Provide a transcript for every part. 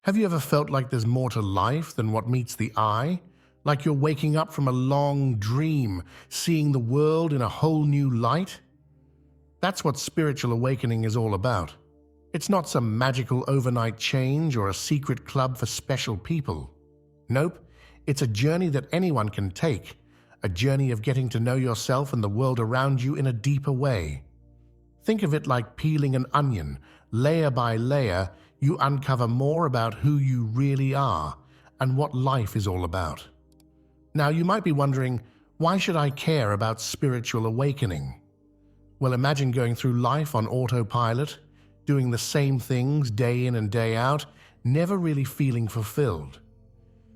Have you ever felt like there's more to life than what meets the eye? Like you're waking up from a long dream, seeing the world in a whole new light? That's what spiritual awakening is all about. It's not some magical overnight change or a secret club for special people. Nope, it's a journey that anyone can take, a journey of getting to know yourself and the world around you in a deeper way. Think of it like peeling an onion. Layer by layer, you uncover more about who you really are and what life is all about. Now, you might be wondering, why should I care about spiritual awakening? Well, imagine going through life on autopilot, doing the same things day in and day out, never really feeling fulfilled.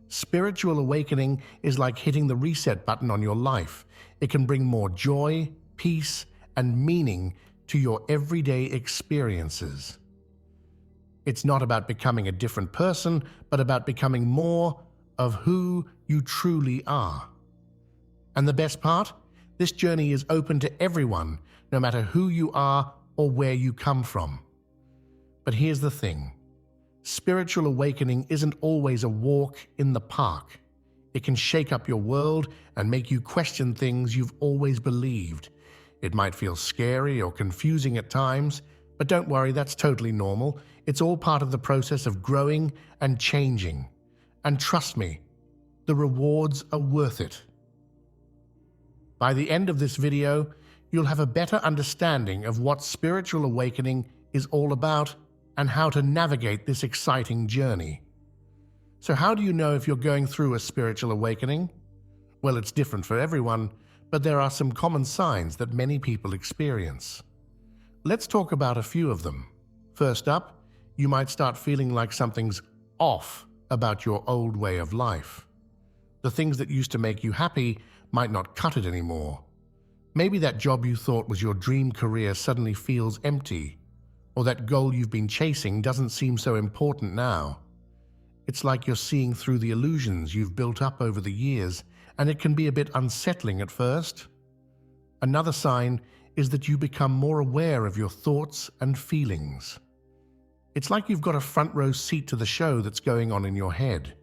Spiritual awakening is like hitting the reset button on your life. It can bring more joy, peace, and meaning to your everyday experiences. It's not about becoming a different person, but about becoming more of who you truly are. And the best part? This journey is open to everyone, no matter who you are or where you come from. But here's the thing. Spiritual awakening isn't always a walk in the park. It can shake up your world and make you question things you've always believed. It might feel scary or confusing at times, but don't worry, that's totally normal. It's all part of the process of growing and changing. And trust me, the rewards are worth it. By the end of this video, you'll have a better understanding of what spiritual awakening is all about and how to navigate this exciting journey. So how do you know if you're going through a spiritual awakening? Well, it's different for everyone, but there are some common signs that many people experience. Let's talk about a few of them. First up, you might start feeling like something's off about your old way of life. The things that used to make you happy might not cut it anymore. Maybe that job you thought was your dream career suddenly feels empty, or that goal you've been chasing doesn't seem so important now. It's like you're seeing through the illusions you've built up over the years, and it can be a bit unsettling at first. Another sign is that you become more aware of your thoughts and feelings. It's like you've got a front row seat to the show that's going on in your head.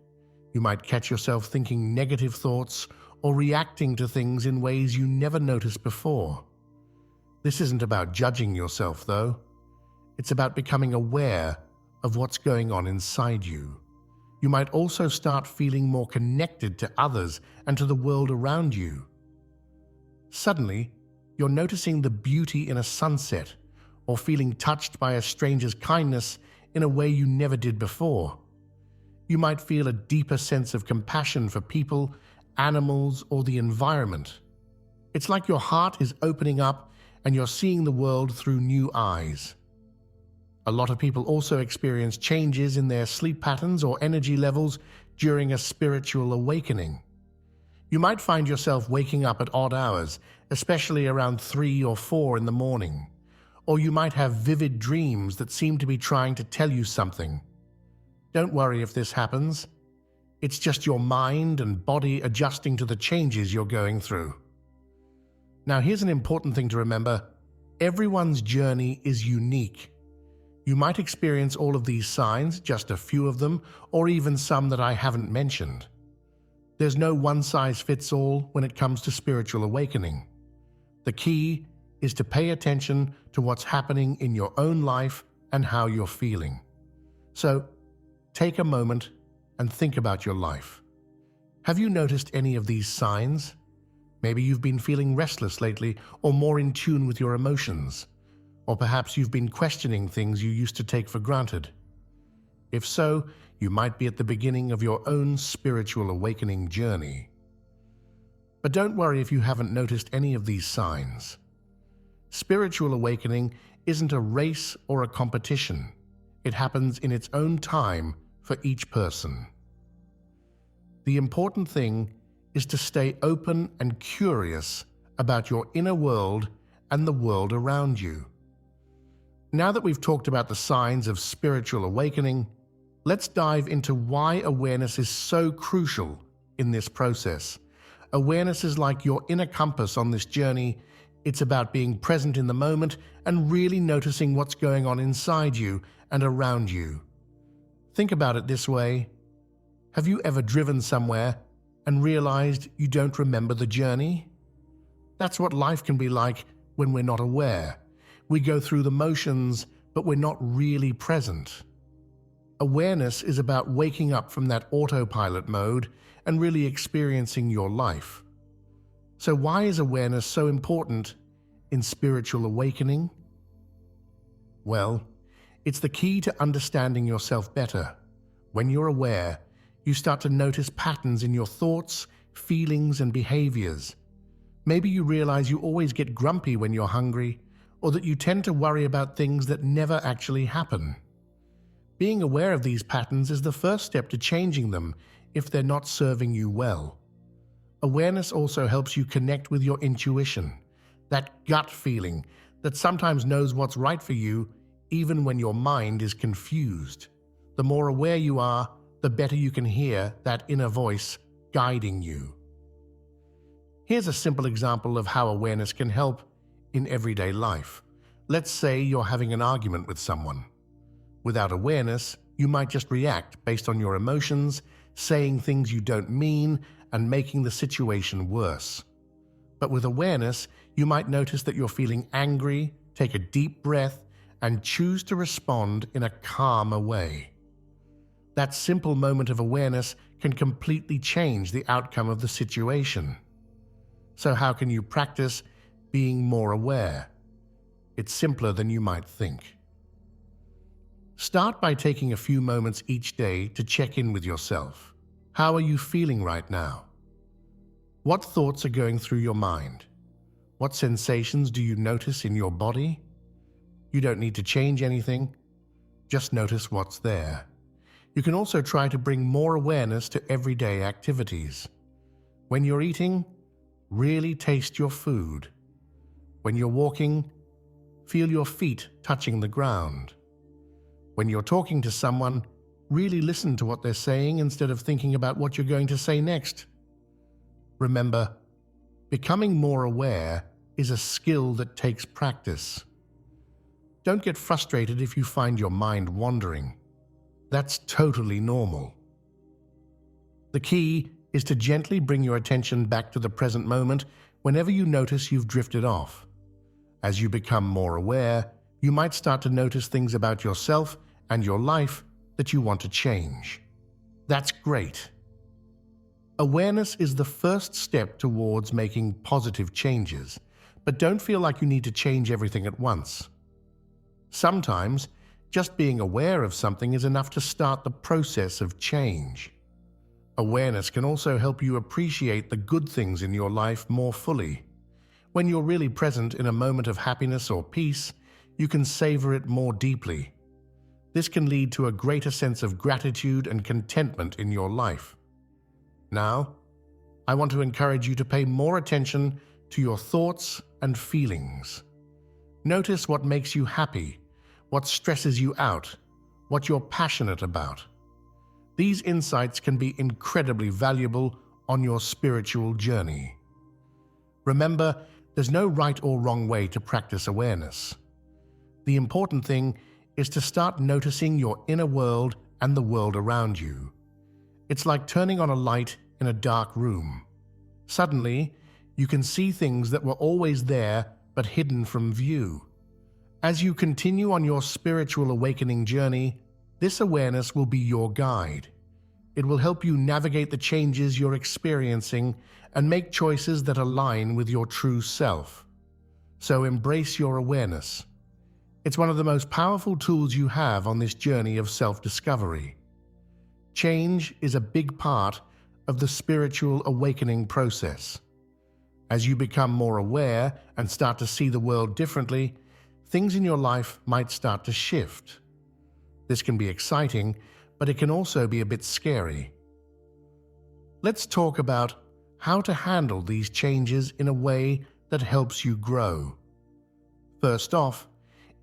You might catch yourself thinking negative thoughts or reacting to things in ways you never noticed before. This isn't about judging yourself, though. It's about becoming aware of what's going on inside you. You might also start feeling more connected to others and to the world around you. Suddenly, you're noticing the beauty in a sunset or feeling touched by a stranger's kindness in a way you never did before. You might feel a deeper sense of compassion for people, animals, or the environment. It's like your heart is opening up and you're seeing the world through new eyes. A lot of people also experience changes in their sleep patterns or energy levels during a spiritual awakening. You might find yourself waking up at odd hours, especially around 3 or 4 in the morning. Or you might have vivid dreams that seem to be trying to tell you something. Don't worry if this happens. It's just your mind and body adjusting to the changes you're going through. Now, here's an important thing to remember. Everyone's journey is unique. You might experience all of these signs, just a few of them, or even some that I haven't mentioned. There's no one-size-fits-all when it comes to spiritual awakening. The key is to pay attention to what's happening in your own life and how you're feeling. So, take a moment and think about your life. Have you noticed any of these signs? Maybe you've been feeling restless lately or more in tune with your emotions. Or perhaps you've been questioning things you used to take for granted. If so, you might be at the beginning of your own spiritual awakening journey. But don't worry if you haven't noticed any of these signs. Spiritual awakening isn't a race or a competition. It happens in its own time for each person. The important thing is to stay open and curious about your inner world and the world around you. Now that we've talked about the signs of spiritual awakening, let's dive into why awareness is so crucial in this process. Awareness is like your inner compass on this journey. It's about being present in the moment and really noticing what's going on inside you and around you. Think about it this way. Have you ever driven somewhere and realized you don't remember the journey? That's what life can be like when we're not aware. We go through the motions, but we're not really present. Awareness is about waking up from that autopilot mode and really experiencing your life. So why is awareness so important in spiritual awakening? Well, it's the key to understanding yourself better. When you're aware, you start to notice patterns in your thoughts, feelings, and behaviors. Maybe you realize you always get grumpy when you're hungry, or that you tend to worry about things that never actually happen. Being aware of these patterns is the first step to changing them if they're not serving you well. Awareness also helps you connect with your intuition, that gut feeling that sometimes knows what's right for you even when your mind is confused. The more aware you are, the better you can hear that inner voice guiding you. Here's a simple example of how awareness can help in everyday life. Let's say you're having an argument with someone. Without awareness, you might just react based on your emotions, saying things you don't mean, and making the situation worse. But with awareness, you might notice that you're feeling angry, take a deep breath, and choose to respond in a calmer way. That simple moment of awareness can completely change the outcome of the situation. So how can you practice being more aware? It's simpler than you might think. Start by taking a few moments each day to check in with yourself. How are you feeling right now? What thoughts are going through your mind? What sensations do you notice in your body? You don't need to change anything. Just notice what's there. You can also try to bring more awareness to everyday activities. When you're eating, really taste your food. When you're walking, feel your feet touching the ground. When you're talking to someone, really listen to what they're saying instead of thinking about what you're going to say next. Remember, becoming more aware is a skill that takes practice. Don't get frustrated if you find your mind wandering. That's totally normal. The key is to gently bring your attention back to the present moment whenever you notice you've drifted off. As you become more aware, you might start to notice things about yourself and your life that you want to change. That's great. Awareness is the first step towards making positive changes, but don't feel like you need to change everything at once. Sometimes, just being aware of something is enough to start the process of change. Awareness can also help you appreciate the good things in your life more fully. When you're really present in a moment of happiness or peace, you can savor it more deeply. This can lead to a greater sense of gratitude and contentment in your life. Now, I want to encourage you to pay more attention to your thoughts and feelings. Notice what makes you happy, what stresses you out, what you're passionate about. These insights can be incredibly valuable on your spiritual journey. Remember, there's no right or wrong way to practice awareness. The important thing is to start noticing your inner world and the world around you. It's like turning on a light in a dark room. Suddenly, you can see things that were always there but hidden from view. As you continue on your spiritual awakening journey, this awareness will be your guide. It will help you navigate the changes you're experiencing and make choices that align with your true self. So embrace your awareness. It's one of the most powerful tools you have on this journey of self-discovery. Change is a big part of the spiritual awakening process. As you become more aware and start to see the world differently, things in your life might start to shift. This can be exciting, but it can also be a bit scary. Let's talk about how to handle these changes in a way that helps you grow. First off,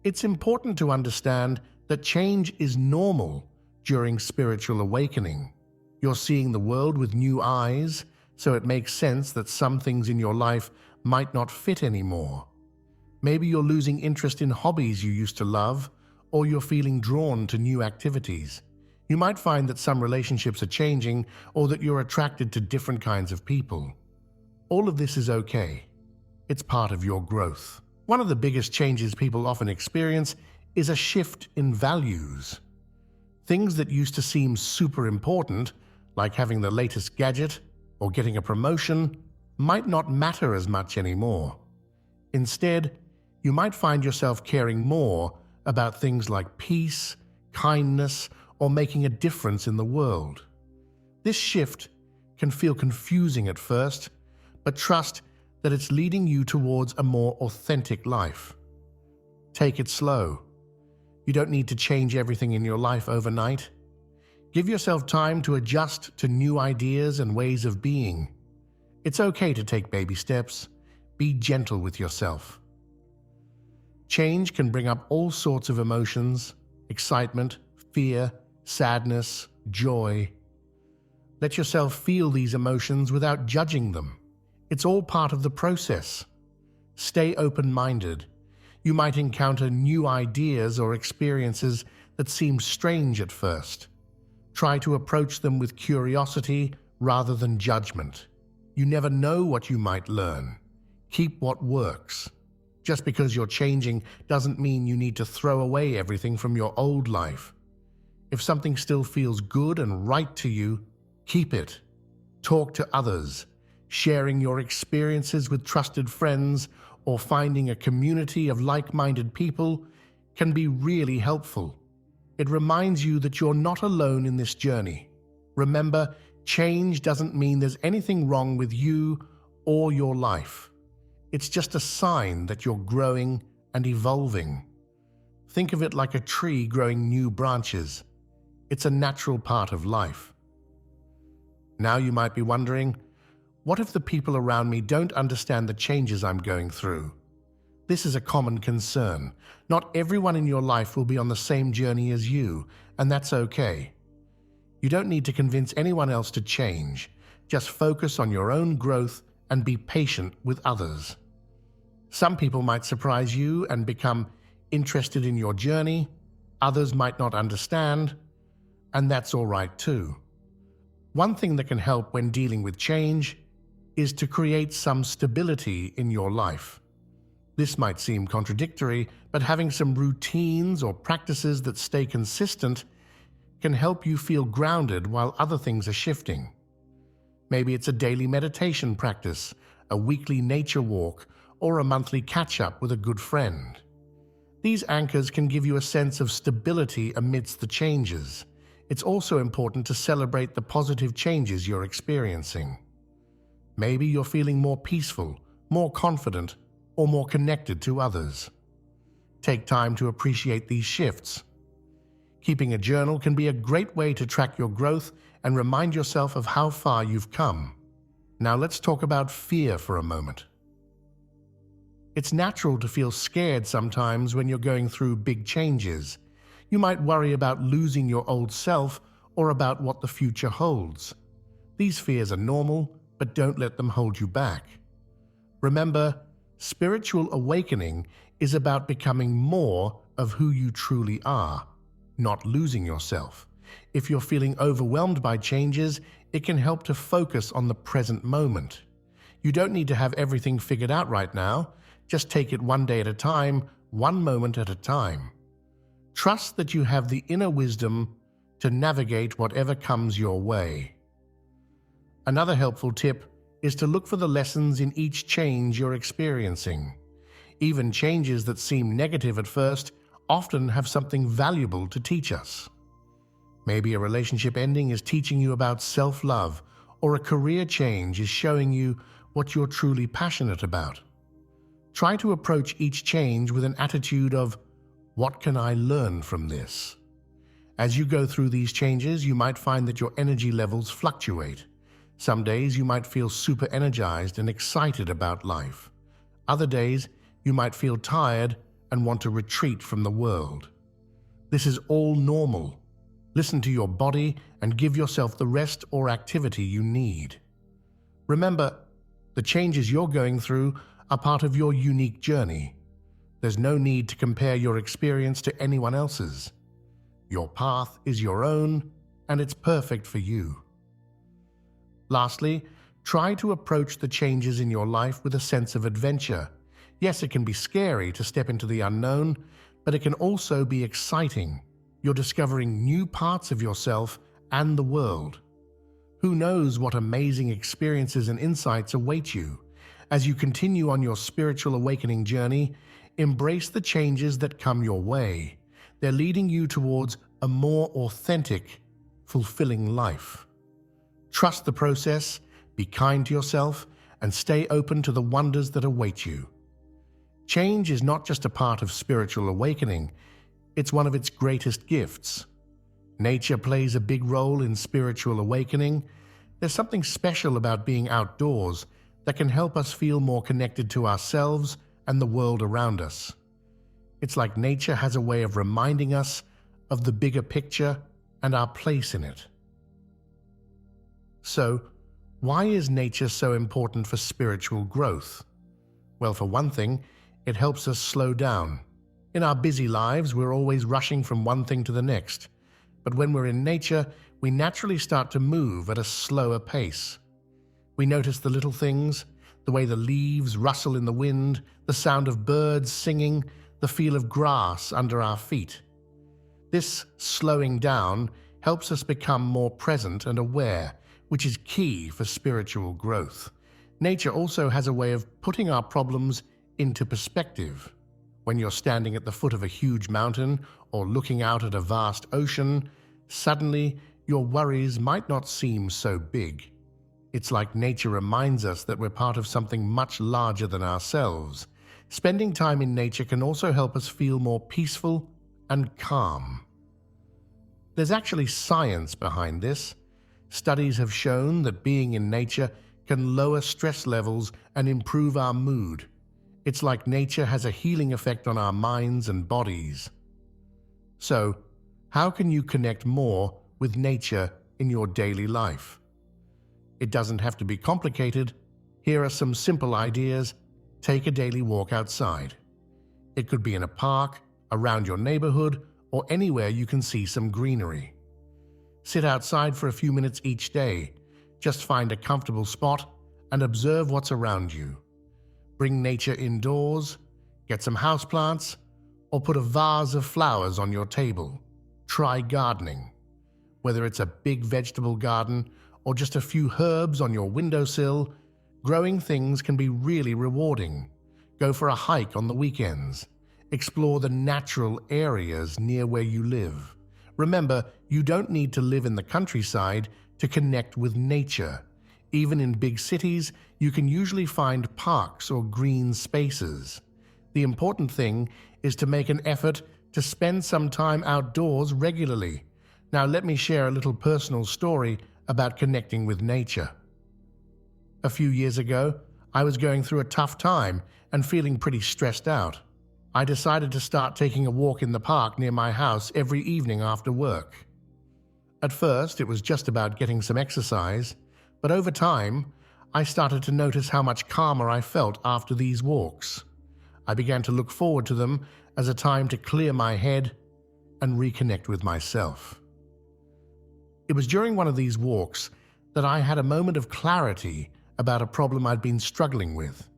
it's important to understand that change is normal during spiritual awakening. You're seeing the world with new eyes, so it makes sense that some things in your life might not fit anymore. Maybe you're losing interest in hobbies you used to love, or you're feeling drawn to new activities. You might find that some relationships are changing or that you're attracted to different kinds of people. All of this is okay. It's part of your growth. One of the biggest changes people often experience is a shift in values. Things that used to seem super important, like having the latest gadget or getting a promotion, might not matter as much anymore. Instead, you might find yourself caring more about things like peace, kindness, or making a difference in the world. This shift can feel confusing at first, but trust that it's leading you towards a more authentic life. Take it slow. You don't need to change everything in your life overnight. Give yourself time to adjust to new ideas and ways of being. It's okay to take baby steps. Be gentle with yourself. Change can bring up all sorts of emotions: excitement, fear, sadness, joy. Let yourself feel these emotions without judging them. It's all part of the process. Stay open-minded. You might encounter new ideas or experiences that seem strange at first. Try to approach them with curiosity rather than judgment. You never know what you might learn. Keep what works. Just because you're changing doesn't mean you need to throw away everything from your old life. If something still feels good and right to you, keep it. Talk to others. Sharing your experiences with trusted friends or finding a community of like-minded people can be really helpful. It reminds you that you're not alone in this journey. Remember, change doesn't mean there's anything wrong with you or your life. It's just a sign that you're growing and evolving. Think of it like a tree growing new branches. It's a natural part of life. Now you might be wondering, what if the people around me don't understand the changes I'm going through? This is a common concern. Not everyone in your life will be on the same journey as you, and that's okay. You don't need to convince anyone else to change. Just focus on your own growth and be patient with others. Some people might surprise you and become interested in your journey. Others might not understand, and that's all right too. One thing that can help when dealing with change is to create some stability in your life. This might seem contradictory, but having some routines or practices that stay consistent can help you feel grounded while other things are shifting. Maybe it's a daily meditation practice, a weekly nature walk, or a monthly catch-up with a good friend. These anchors can give you a sense of stability amidst the changes. It's also important to celebrate the positive changes you're experiencing. Maybe you're feeling more peaceful, more confident, or more connected to others. Take time to appreciate these shifts. Keeping a journal can be a great way to track your growth and remind yourself of how far you've come. Now let's talk about fear for a moment. It's natural to feel scared sometimes when you're going through big changes. You might worry about losing your old self or about what the future holds. These fears are normal, but don't let them hold you back. Remember, spiritual awakening is about becoming more of who you truly are, not losing yourself. If you're feeling overwhelmed by changes, it can help to focus on the present moment. You don't need to have everything figured out right now. Just take it one day at a time, one moment at a time. Trust that you have the inner wisdom to navigate whatever comes your way. Another helpful tip is to look for the lessons in each change you're experiencing. Even changes that seem negative at first often have something valuable to teach us. Maybe a relationship ending is teaching you about self-love, or a career change is showing you what you're truly passionate about. Try to approach each change with an attitude of, what can I learn from this? As you go through these changes, you might find that your energy levels fluctuate. Some days you might feel super energized and excited about life. Other days you might feel tired and want to retreat from the world. This is all normal. Listen to your body and give yourself the rest or activity you need. Remember, the changes you're going through are part of your unique journey. There's no need to compare your experience to anyone else's. Your path is your own, and it's perfect for you. Lastly, try to approach the changes in your life with a sense of adventure. Yes, it can be scary to step into the unknown, but it can also be exciting. You're discovering new parts of yourself and the world. Who knows what amazing experiences and insights await you? As you continue on your spiritual awakening journey, embrace the changes that come your way. They're leading you towards a more authentic, fulfilling life. Trust the process, be kind to yourself, and stay open to the wonders that await you. Change is not just a part of spiritual awakening, it's one of its greatest gifts. Nature plays a big role in spiritual awakening. There's something special about being outdoors that can help us feel more connected to ourselves and the world around us. It's like nature has a way of reminding us of the bigger picture and our place in it. So, why is nature so important for spiritual growth? Well, for one thing, it helps us slow down. In our busy lives, we're always rushing from one thing to the next. But when we're in nature, we naturally start to move at a slower pace. We notice the little things, the way the leaves rustle in the wind, the sound of birds singing, the feel of grass under our feet. This slowing down helps us become more present and aware, which is key for spiritual growth. Nature also has a way of putting our problems into perspective. When you're standing at the foot of a huge mountain or looking out at a vast ocean, suddenly your worries might not seem so big. It's like nature reminds us that we're part of something much larger than ourselves. Spending time in nature can also help us feel more peaceful and calm. There's actually science behind this. Studies have shown that being in nature can lower stress levels and improve our mood. It's like nature has a healing effect on our minds and bodies. So, how can you connect more with nature in your daily life? It doesn't have to be complicated. Here are some simple ideas. Take a daily walk outside. It could be in a park, around your neighborhood, or anywhere you can see some greenery. Sit outside for a few minutes each day. Just find a comfortable spot and observe what's around you. Bring nature indoors, get some houseplants, or put a vase of flowers on your table. Try gardening. Whether it's a big vegetable garden or just a few herbs on your windowsill, growing things can be really rewarding. Go for a hike on the weekends. Explore the natural areas near where you live. Remember, you don't need to live in the countryside to connect with nature. Even in big cities, you can usually find parks or green spaces. The important thing is to make an effort to spend some time outdoors regularly. Now let me share a little personal story about connecting with nature. A few years ago, I was going through a tough time and feeling pretty stressed out. I decided to start taking a walk in the park near my house every evening after work. At first, it was just about getting some exercise, but over time, I started to notice how much calmer I felt after these walks. I began to look forward to them as a time to clear my head and reconnect with myself. It was during one of these walks that I had a moment of clarity about a problem I'd been struggling with.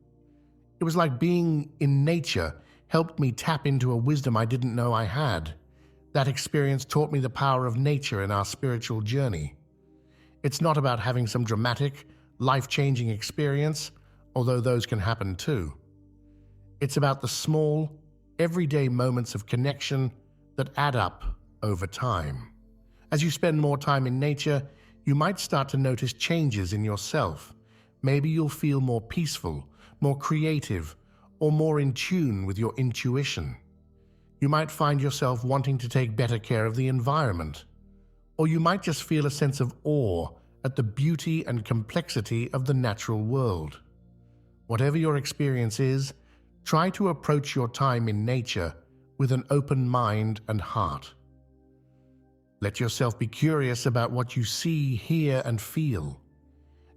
It was like being in nature helped me tap into a wisdom I didn't know I had. That experience taught me the power of nature in our spiritual journey. It's not about having some dramatic, life-changing experience, although those can happen too. It's about the small, everyday moments of connection that add up over time. As you spend more time in nature, you might start to notice changes in yourself. Maybe you'll feel more peaceful, more creative, or more in tune with your intuition. You might find yourself wanting to take better care of the environment. Or you might just feel a sense of awe at the beauty and complexity of the natural world. Whatever your experience is, try to approach your time in nature with an open mind and heart. Let yourself be curious about what you see, hear, and feel.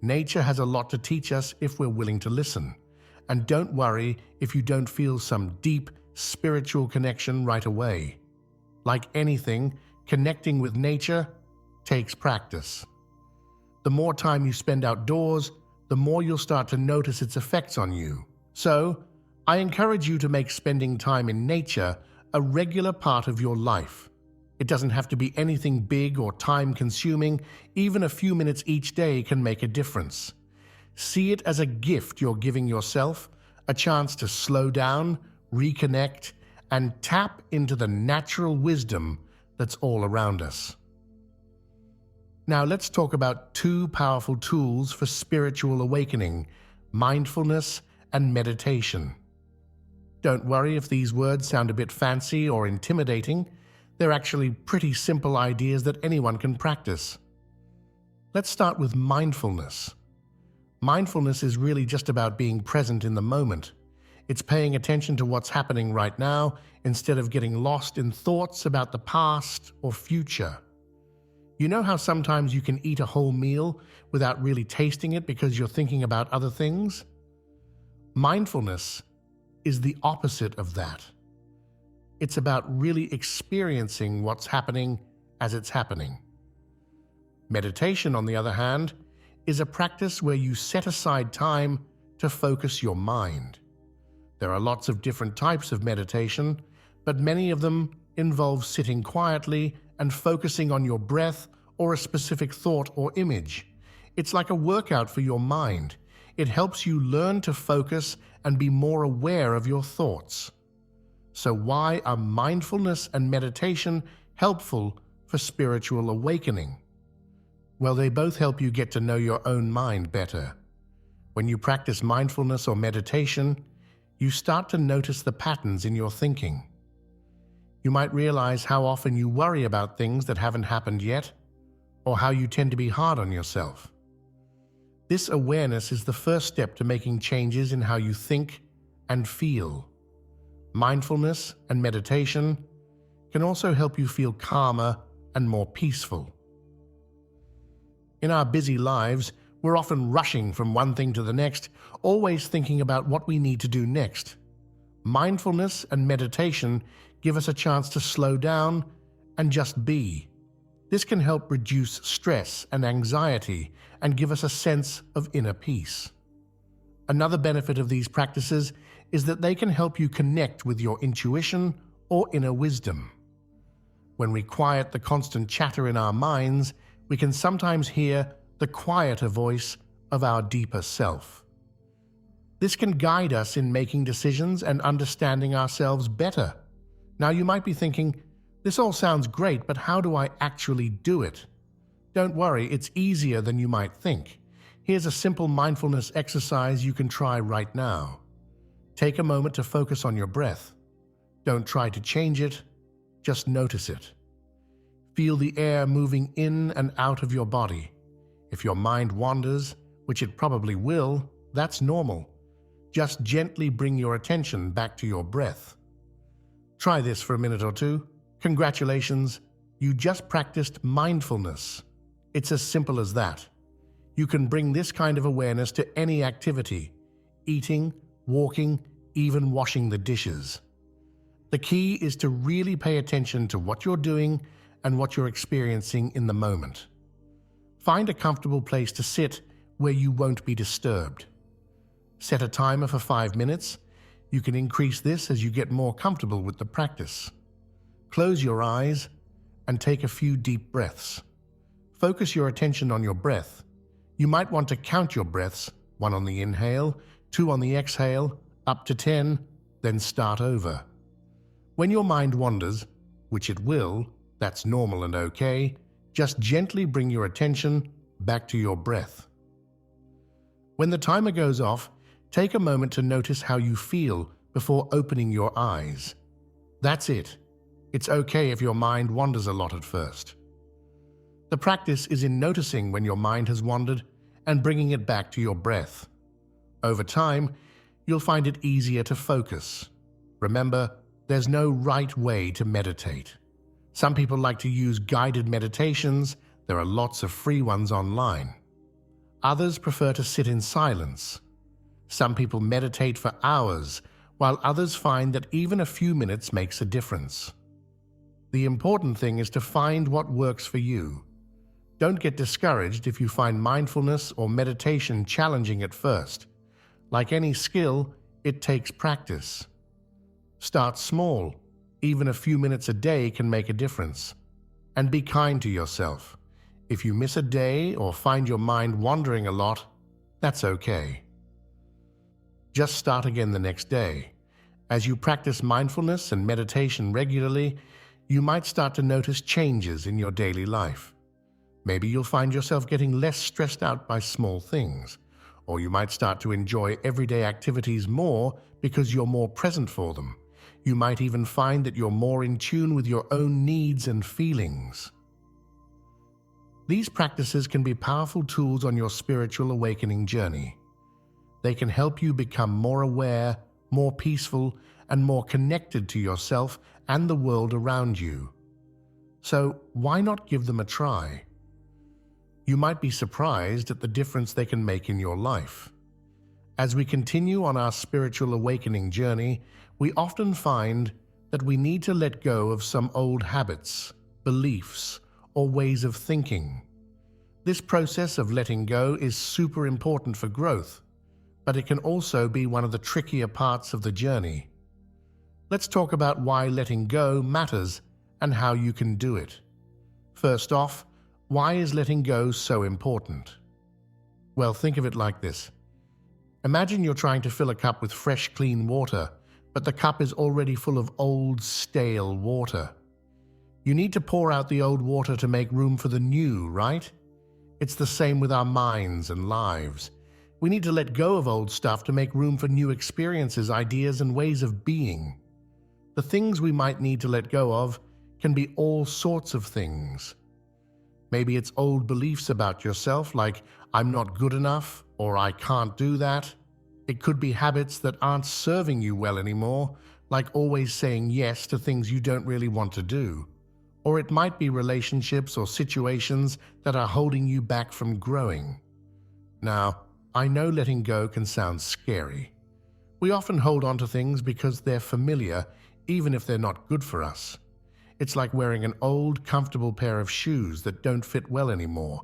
Nature has a lot to teach us if we're willing to listen. And don't worry if you don't feel some deep spiritual connection right away. Like anything, Connecting with nature takes practice. The more time you spend outdoors, the more you'll start to notice its effects on you. So, I encourage you to make spending time in nature a regular part of your life. It doesn't have to be anything big or time-consuming. Even a few minutes each day can make a difference. See it as a gift you're giving yourself, a chance to slow down, reconnect, and tap into the natural wisdom that's all around us. Now let's talk about two powerful tools for spiritual awakening: mindfulness and meditation. Don't worry if these words sound a bit fancy or intimidating. They're actually pretty simple ideas that anyone can practice. Let's start with mindfulness. Mindfulness is really just about being present in the moment. It's paying attention to what's happening right now instead of getting lost in thoughts about the past or future. You know how sometimes you can eat a whole meal without really tasting it because you're thinking about other things? Mindfulness is the opposite of that. It's about really experiencing what's happening as it's happening. Meditation, on the other hand, is a practice where you set aside time to focus your mind. There are lots of different types of meditation, but many of them involve sitting quietly and focusing on your breath or a specific thought or image. It's like a workout for your mind. It helps you learn to focus and be more aware of your thoughts. So why are mindfulness and meditation helpful for spiritual awakening? Well, they both help you get to know your own mind better. When you practice mindfulness or meditation, you start to notice the patterns in your thinking. You might realize how often you worry about things that haven't happened yet, or how you tend to be hard on yourself. This awareness is the first step to making changes in how you think and feel. Mindfulness and meditation can also help you feel calmer and more peaceful. In our busy lives, we're often rushing from one thing to the next, always thinking about what we need to do next. Mindfulness and meditation give us a chance to slow down and just be. This can help reduce stress and anxiety and give us a sense of inner peace. Another benefit of these practices is that they can help you connect with your intuition or inner wisdom. When we quiet the constant chatter in our minds, we can sometimes hear the quieter voice of our deeper self. This can guide us in making decisions and understanding ourselves better. Now you might be thinking, this all sounds great, but how do I actually do it? Don't worry, it's easier than you might think. Here's a simple mindfulness exercise you can try right now. Take a moment to focus on your breath. Don't try to change it, just notice it. Feel the air moving in and out of your body. If your mind wanders, which it probably will, that's normal. Just gently bring your attention back to your breath. Try this for a minute or two. Congratulations, you just practiced mindfulness. It's as simple as that. You can bring this kind of awareness to any activity: eating, walking, even washing the dishes. The key is to really pay attention to what you're doing and what you're experiencing in the moment. Find a comfortable place to sit where you won't be disturbed. Set a timer for 5 minutes. You can increase this as you get more comfortable with the practice. Close your eyes and take a few deep breaths. Focus your attention on your breath. You might want to count your breaths, 1 on the inhale, 2 on the exhale, up to 10, then start over. When your mind wanders, which it will, that's normal and okay, just gently bring your attention back to your breath. When the timer goes off, take a moment to notice how you feel before opening your eyes. That's it. It's okay if your mind wanders a lot at first. The practice is in noticing when your mind has wandered and bringing it back to your breath. Over time, you'll find it easier to focus. Remember, there's no right way to meditate. Some people like to use guided meditations. There are lots of free ones online. Others prefer to sit in silence. Some people meditate for hours, while others find that even a few minutes makes a difference. The important thing is to find what works for you. Don't get discouraged if you find mindfulness or meditation challenging at first. Like any skill, it takes practice. Start small. Even a few minutes a day can make a difference. And be kind to yourself. If you miss a day or find your mind wandering a lot, that's okay. Just start again the next day. As you practice mindfulness and meditation regularly, you might start to notice changes in your daily life. Maybe you'll find yourself getting less stressed out by small things, or you might start to enjoy everyday activities more because you're more present for them. You might even find that you're more in tune with your own needs and feelings. These practices can be powerful tools on your spiritual awakening journey. They can help you become more aware, more peaceful, and more connected to yourself and the world around you. So why not give them a try? You might be surprised at the difference they can make in your life. As we continue on our spiritual awakening journey, we often find that we need to let go of some old habits, beliefs, or ways of thinking. This process of letting go is super important for growth, but it can also be one of the trickier parts of the journey. Let's talk about why letting go matters and how you can do it. First off, why is letting go so important? Well, think of it like this. Imagine you're trying to fill a cup with fresh, clean water, but the cup is already full of old, stale water. You need to pour out the old water to make room for the new, right? It's the same with our minds and lives. We need to let go of old stuff to make room for new experiences, ideas, and ways of being. The things we might need to let go of can be all sorts of things. Maybe it's old beliefs about yourself, like I'm not good enough or I can't do that. It could be habits that aren't serving you well anymore, like always saying yes to things you don't really want to do. Or it might be relationships or situations that are holding you back from growing. Now, I know letting go can sound scary. We often hold on to things because they're familiar, even if they're not good for us. It's like wearing an old, comfortable pair of shoes that don't fit well anymore.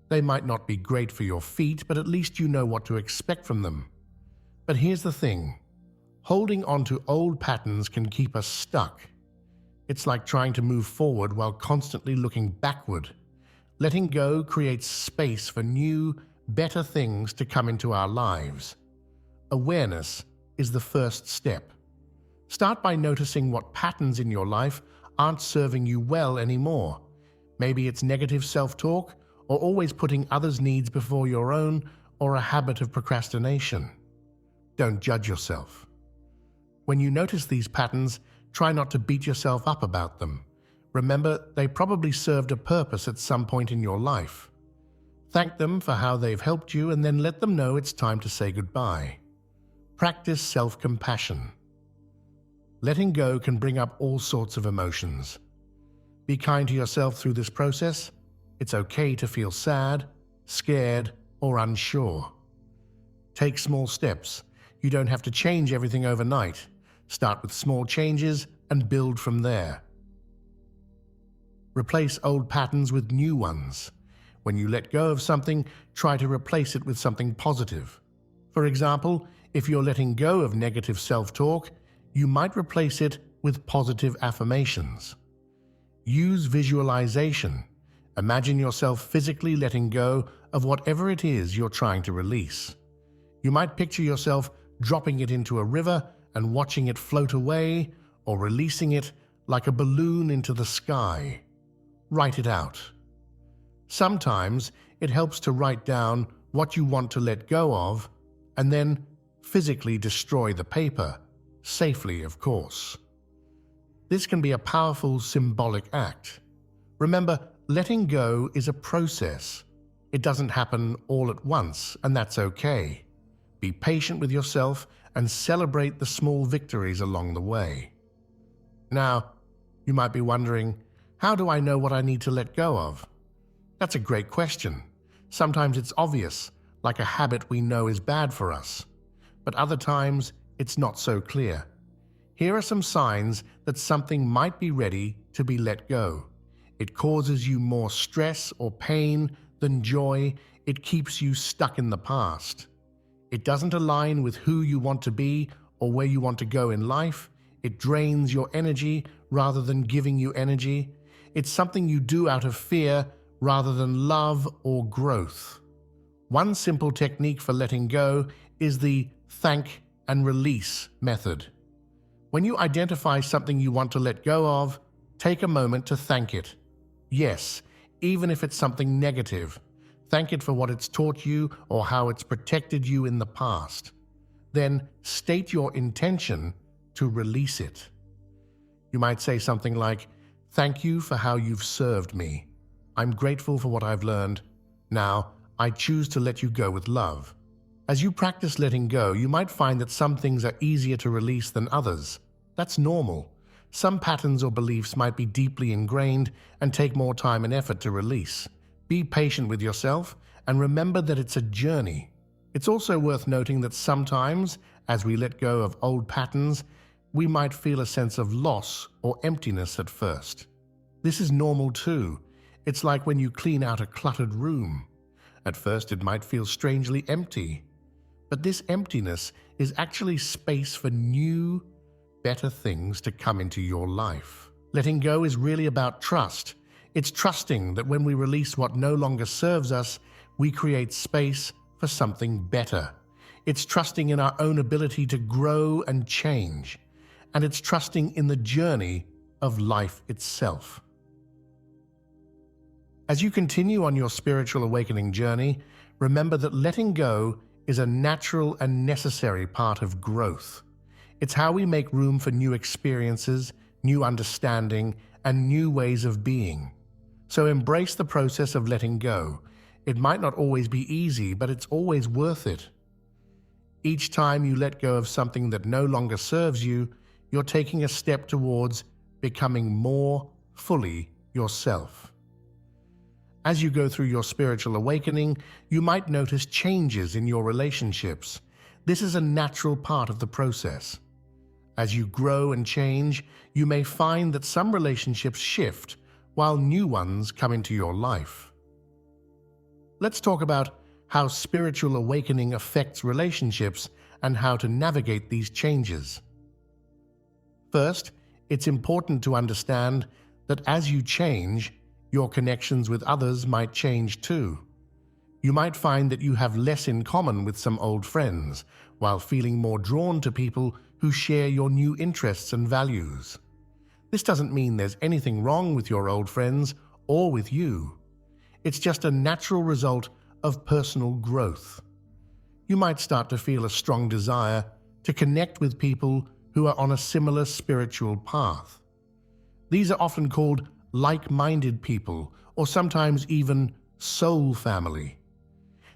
They might not be great for your feet, but at least you know what to expect from them. But here's the thing. Holding on to old patterns can keep us stuck. It's like trying to move forward while constantly looking backward. Letting go creates space for new, better things to come into our lives. Awareness is the first step. Start by noticing what patterns in your life aren't serving you well anymore. Maybe it's negative self-talk, or always putting others' needs before your own, or a habit of procrastination. Don't judge yourself. When you notice these patterns, try not to beat yourself up about them. Remember, they probably served a purpose at some point in your life. Thank them for how they've helped you, and then let them know it's time to say goodbye. Practice self-compassion. Letting go can bring up all sorts of emotions. Be kind to yourself through this process. It's okay to feel sad, scared, or unsure. Take small steps. You don't have to change everything overnight. Start with small changes and build from there. Replace old patterns with new ones. When you let go of something, try to replace it with something positive. For example, if you're letting go of negative self-talk, you might replace it with positive affirmations. Use visualization. Imagine yourself physically letting go of whatever it is you're trying to release. You might picture yourself dropping it into a river and watching it float away, or releasing it like a balloon into the sky. Write it out. Sometimes it helps to write down what you want to let go of, and then physically destroy the paper, safely, of course. This can be a powerful symbolic act. Remember, letting go is a process. It doesn't happen all at once, and that's okay. Be patient with yourself and celebrate the small victories along the way. Now, you might be wondering, how do I know what I need to let go of? That's a great question. Sometimes it's obvious, like a habit we know is bad for us. But other times, it's not so clear. Here are some signs that something might be ready to be let go. It causes you more stress or pain than joy. It keeps you stuck in the past. It doesn't align with who you want to be or where you want to go in life. It drains your energy rather than giving you energy. It's something you do out of fear rather than love or growth. One simple technique for letting go is the thank and release method. When you identify something you want to let go of, take a moment to thank it. Yes, even if it's something negative. Thank it for what it's taught you or how it's protected you in the past. Then state your intention to release it. You might say something like, "Thank you for how you've served me. I'm grateful for what I've learned. Now, I choose to let you go with love." As you practice letting go, you might find that some things are easier to release than others. That's normal. Some patterns or beliefs might be deeply ingrained and take more time and effort to release. Be patient with yourself and remember that it's a journey. It's also worth noting that sometimes, as we let go of old patterns, we might feel a sense of loss or emptiness at first. This is normal too. It's like when you clean out a cluttered room. At first it might feel strangely empty, but this emptiness is actually space for new, better things to come into your life. Letting go is really about trust. It's trusting that when we release what no longer serves us, we create space for something better. It's trusting in our own ability to grow and change. And it's trusting in the journey of life itself. As you continue on your spiritual awakening journey, remember that letting go is a natural and necessary part of growth. It's how we make room for new experiences, new understanding, and new ways of being. So embrace the process of letting go. It might not always be easy, but it's always worth it. Each time you let go of something that no longer serves you, you're taking a step towards becoming more fully yourself. As you go through your spiritual awakening, you might notice changes in your relationships. This is a natural part of the process. As you grow and change, you may find that some relationships shift while new ones come into your life. Let's talk about how spiritual awakening affects relationships and how to navigate these changes. First, it's important to understand that as you change, your connections with others might change too. You might find that you have less in common with some old friends, while feeling more drawn to people who share your new interests and values. This doesn't mean there's anything wrong with your old friends or with you. It's just a natural result of personal growth. You might start to feel a strong desire to connect with people who are on a similar spiritual path. These are often called like-minded people, or sometimes even soul family.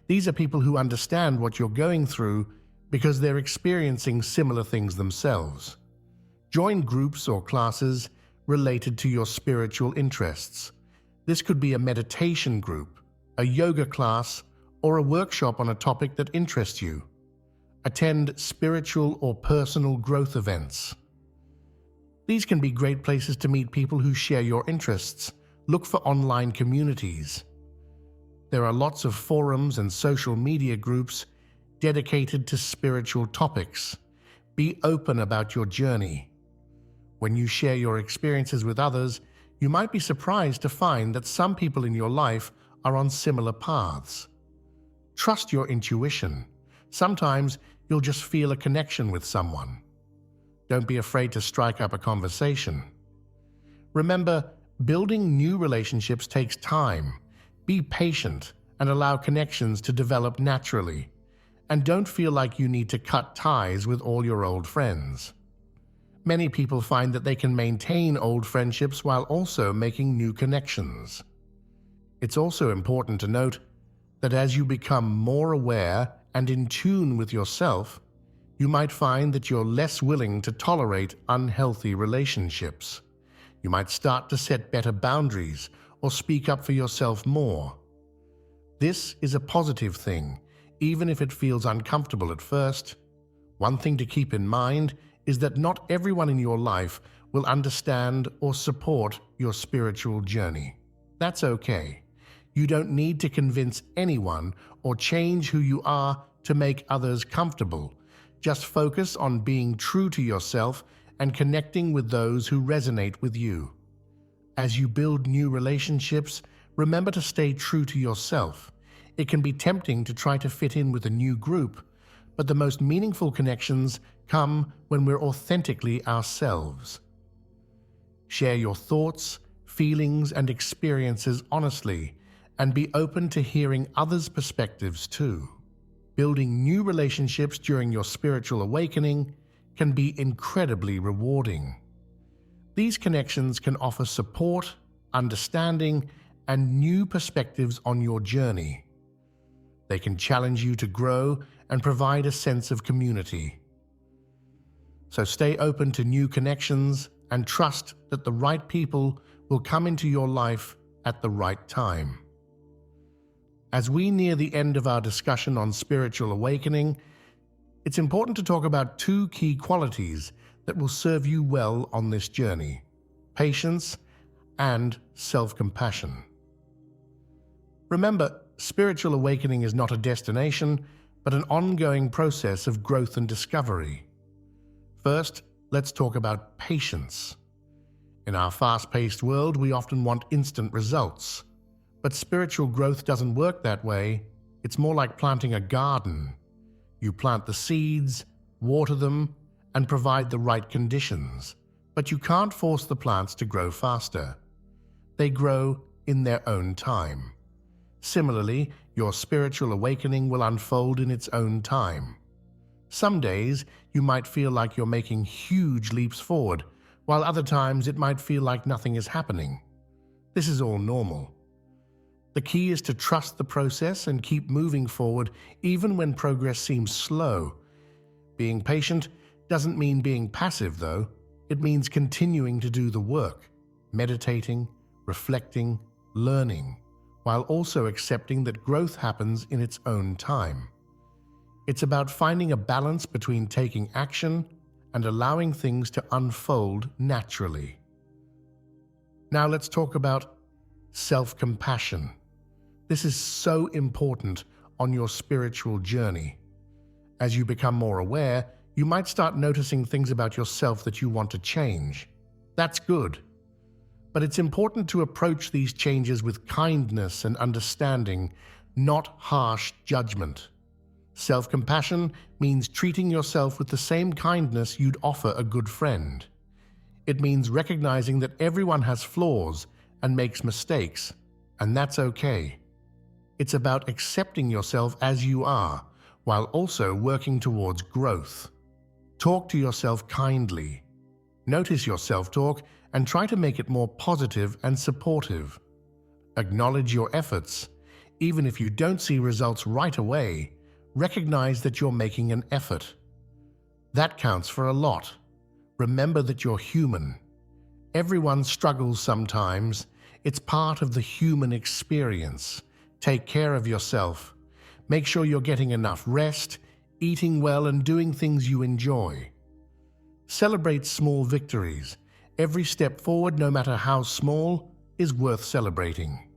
These are people who understand what you're going through because they're experiencing similar things themselves. Join groups or classes related to your spiritual interests. This could be a meditation group, a yoga class, or a workshop on a topic that interests you. Attend spiritual or personal growth events. These can be great places to meet people who share your interests. Look for online communities. There are lots of forums and social media groups dedicated to spiritual topics. Be open about your journey. When you share your experiences with others, you might be surprised to find that some people in your life are on similar paths. Trust your intuition. Sometimes you'll just feel a connection with someone. Don't be afraid to strike up a conversation. Remember, building new relationships takes time. Be patient and allow connections to develop naturally. And don't feel like you need to cut ties with all your old friends. Many people find that they can maintain old friendships while also making new connections. It's also important to note that as you become more aware and in tune with yourself, you might find that you're less willing to tolerate unhealthy relationships. You might start to set better boundaries or speak up for yourself more. This is a positive thing, even if it feels uncomfortable at first. One thing to keep in mind is that not everyone in your life will understand or support your spiritual journey. That's okay. You don't need to convince anyone or change who you are to make others comfortable. Just focus on being true to yourself and connecting with those who resonate with you. As you build new relationships, remember to stay true to yourself. It can be tempting to try to fit in with a new group, but the most meaningful connections come when we're authentically ourselves. Share your thoughts, feelings, and experiences honestly, and be open to hearing others' perspectives too. Building new relationships during your spiritual awakening can be incredibly rewarding. These connections can offer support, understanding, and new perspectives on your journey. They can challenge you to grow and provide a sense of community. So stay open to new connections and trust that the right people will come into your life at the right time. As we near the end of our discussion on spiritual awakening, it's important to talk about two key qualities that will serve you well on this journey: patience and self-compassion. Remember, spiritual awakening is not a destination, but an ongoing process of growth and discovery. First, let's talk about patience. In our fast-paced world, we often want instant results. But spiritual growth doesn't work that way. It's more like planting a garden. You plant the seeds, water them, and provide the right conditions. But you can't force the plants to grow faster. They grow in their own time. Similarly, your spiritual awakening will unfold in its own time. Some days, you might feel like you're making huge leaps forward, while other times it might feel like nothing is happening. This is all normal. The key is to trust the process and keep moving forward even when progress seems slow. Being patient doesn't mean being passive, though. It means continuing to do the work, meditating, reflecting, learning, while also accepting that growth happens in its own time. It's about finding a balance between taking action and allowing things to unfold naturally. Now let's talk about self-compassion. This is so important on your spiritual journey. As you become more aware, you might start noticing things about yourself that you want to change. That's good. But it's important to approach these changes with kindness and understanding, not harsh judgment. Self-compassion means treating yourself with the same kindness you'd offer a good friend. It means recognizing that everyone has flaws and makes mistakes, and that's okay. It's about accepting yourself as you are, while also working towards growth. Talk to yourself kindly. Notice your self-talk and try to make it more positive and supportive. Acknowledge your efforts. Even if you don't see results right away, recognize that you're making an effort. That counts for a lot. Remember that you're human. Everyone struggles sometimes. It's part of the human experience. Take care of yourself. Make sure you're getting enough rest, eating well, and doing things you enjoy. Celebrate small victories. Every step forward, no matter how small, is worth celebrating.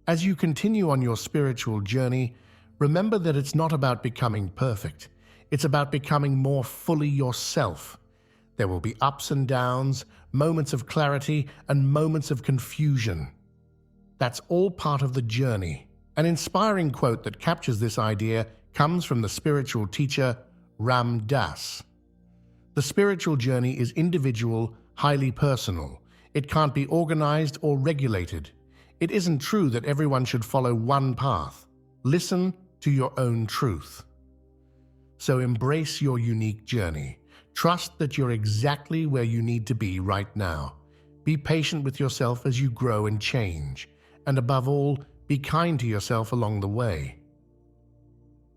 As you continue on your spiritual journey, remember that it's not about becoming perfect. It's about becoming more fully yourself. There will be ups and downs, moments of clarity, and moments of confusion. That's all part of the journey. An inspiring quote that captures this idea comes from the spiritual teacher Ram Dass. The spiritual journey is individual, highly personal. It can't be organized or regulated. It isn't true that everyone should follow one path. Listen to your own truth. So embrace your unique journey. Trust that you're exactly where you need to be right now. Be patient with yourself as you grow and change. And above all, be kind to yourself along the way.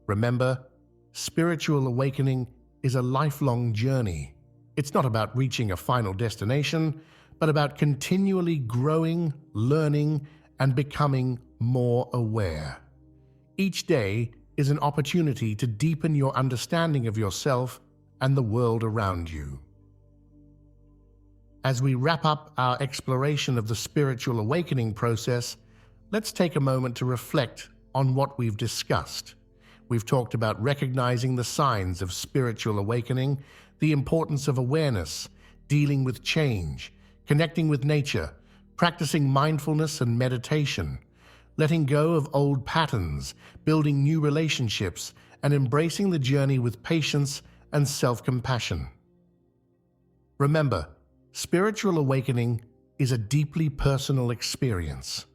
Remember, spiritual awakening is a lifelong journey. It's not about reaching a final destination, but about continually growing, learning, and becoming more aware. Each day is an opportunity to deepen your understanding of yourself and the world around you. As we wrap up our exploration of the spiritual awakening process, let's take a moment to reflect on what we've discussed. We've talked about recognizing the signs of spiritual awakening, the importance of awareness, dealing with change, connecting with nature, practicing mindfulness and meditation, letting go of old patterns, building new relationships, and embracing the journey with patience and self-compassion. Remember, spiritual awakening is a deeply personal experience.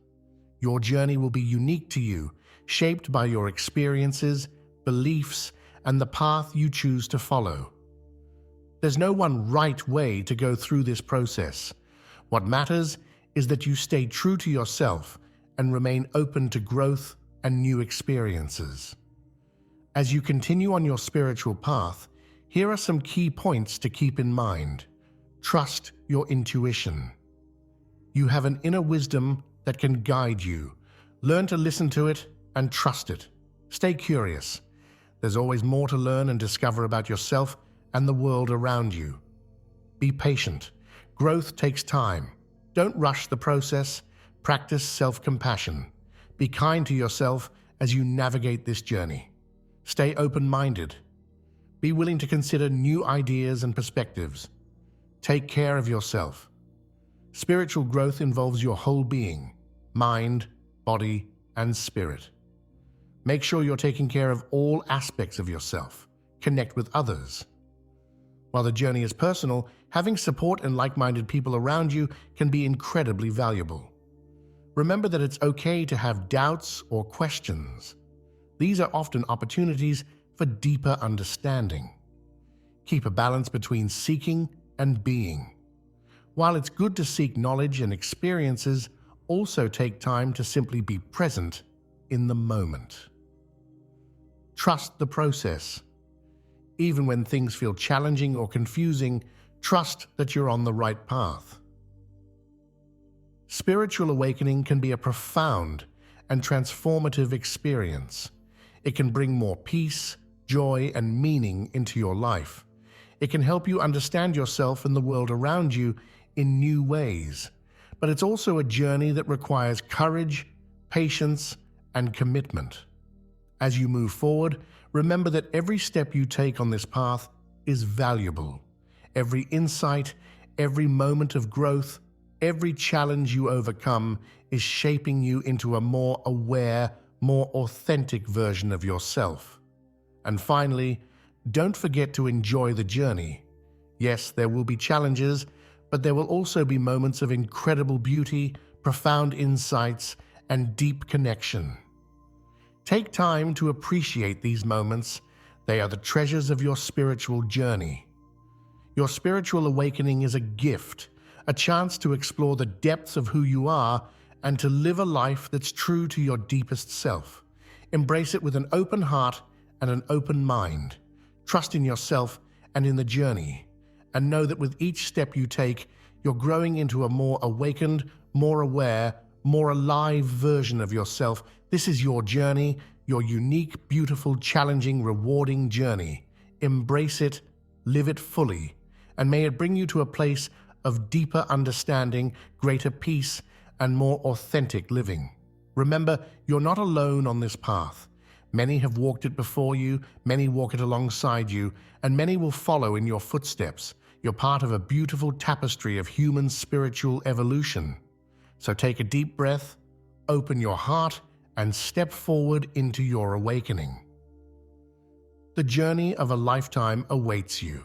Your journey will be unique to you, shaped by your experiences, beliefs, and the path you choose to follow. There's no one right way to go through this process. What matters is that you stay true to yourself and remain open to growth and new experiences. As you continue on your spiritual path, here are some key points to keep in mind. Trust your intuition. You have an inner wisdom that can guide you. Learn to listen to it and trust it. Stay curious. There's always more to learn and discover about yourself and the world around you. Be patient. Growth takes time. Don't rush the process. Practice self-compassion. Be kind to yourself as you navigate this journey. Stay open-minded. Be willing to consider new ideas and perspectives. Take care of yourself. Spiritual growth involves your whole being, mind, body, and spirit. Make sure you're taking care of all aspects of yourself. Connect with others. While the journey is personal, having support and like-minded people around you can be incredibly valuable. Remember that it's okay to have doubts or questions. These are often opportunities for deeper understanding. Keep a balance between seeking and being. While it's good to seek knowledge and experiences, also take time to simply be present in the moment. Trust the process. Even when things feel challenging or confusing, trust that you're on the right path. Spiritual awakening can be a profound and transformative experience. It can bring more peace, joy, and meaning into your life. It can help you understand yourself and the world around you in new ways. But it's also a journey that requires courage, patience, and commitment. As you move forward, remember that every step you take on this path is valuable. Every insight, every moment of growth, every challenge you overcome is shaping you into a more aware, more authentic version of yourself. And finally, don't forget to enjoy the journey. Yes, there will be challenges, but there will also be moments of incredible beauty, profound insights, and deep connection. Take time to appreciate these moments. They are the treasures of your spiritual journey. Your spiritual awakening is a gift, a chance to explore the depths of who you are and to live a life that's true to your deepest self. Embrace it with an open heart and an open mind. Trust in yourself and in the journey, and know that with each step you take, you're growing into a more awakened, more aware, more alive version of yourself. This is your journey, your unique, beautiful, challenging, rewarding journey. Embrace it, live it fully, and may it bring you to a place of deeper understanding, greater peace, and more authentic living. Remember, you're not alone on this path. Many have walked it before you, many walk it alongside you, and many will follow in your footsteps. You're part of a beautiful tapestry of human spiritual evolution. So take a deep breath, open your heart, and step forward into your awakening. The journey of a lifetime awaits you.